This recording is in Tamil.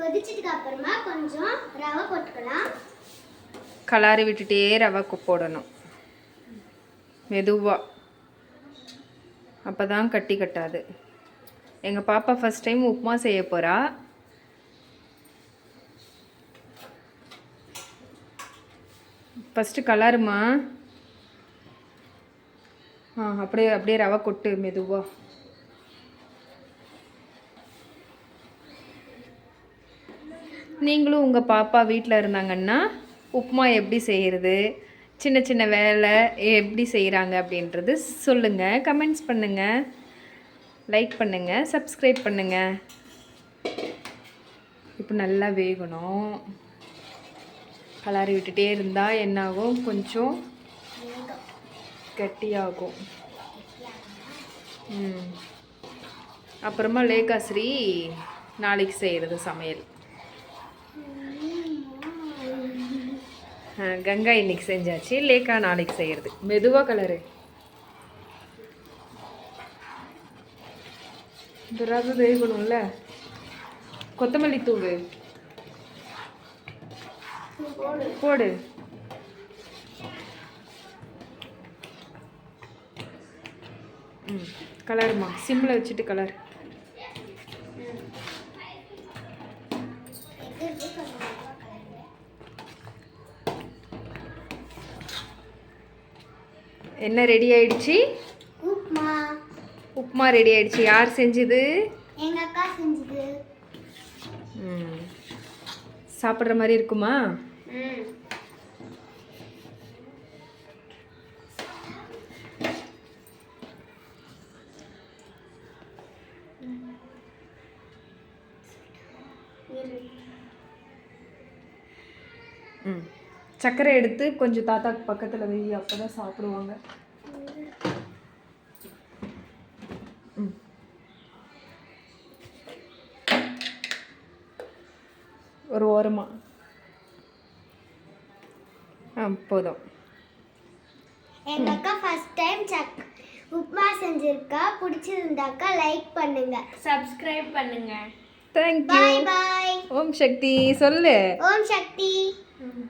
கொதிச்சதுக்கு அப்புறமா கொஞ்சம் ரவை போட்டுக்கலாம். கலாரி விட்டுட்டே ரவை போடணும் மெதுவாக, அப்போ தான் கட்டி கட்டாது. எங்கள் பாப்பா ஃபஸ்ட் டைம் உப்புமா செய்ய போகிறா. ஃபஸ்ட்டு கலருமா. அப்படியே அப்படியே ரவை கொட்டு மெதுவாக. நீங்களும் உங்கள் பாப்பா வீட்டில் இருந்தாங்கன்னா உப்புமா எப்படி செய்கிறது, சின்ன சின்ன வேலை எப்படி செய்கிறாங்க அப்படின்றது சொல்லுங்கள், கமெண்ட்ஸ் பண்ணுங்கள், லைக் பண்ணுங்கள், சப்ஸ்கிரைப் பண்ணுங்கள். இப்போ நல்லா வேகணும். கலரி விட்டுட்டே இருந்தால் என்னாகும், கொஞ்சம் கட்டியாகும். அப்புறமா லேகாஸ்ரீ நாளைக்கு செய்கிறது சமையல். கங்கா இன்னைக்கு செஞ்சாச்சு, லேக்கா நாளைக்கு செய்கிறது. மெதுவாக கலரு. இந்த ரவை வேகணும்ல. கொத்தமல்லி தூள் போடு. கலருமா, சிம்மில் வச்சுட்டு கலர். என்ன ரெடி ஆயிடுச்சு? உப்புமா. உப்புமா ரெடி ஆயிடுச்சு. யார் செஞ்சது? எங்க அக்கா செஞ்சது. சாப்பிட்ற மாதிரி இருக்குமா? சர்க்கரை எடுத்து கொஞ்சம் தாத்தாக்கு பக்கத்தில் வை, அப்போ தான் சாப்பிடுவாங்க. ஒரு ஓரமா போதும். எங்க அக்கா ஃபர்ஸ்ட் டைம் உப்புமா செஞ்சிருக்கா. பிடிச்சிருந்தாக்கா லைக் பண்ணுங்க, சப்ஸ்கிரைப் பண்ணுங்க. Thank you. Bye bye. Om Shakti சொல்லு. ஓம் சக்தி.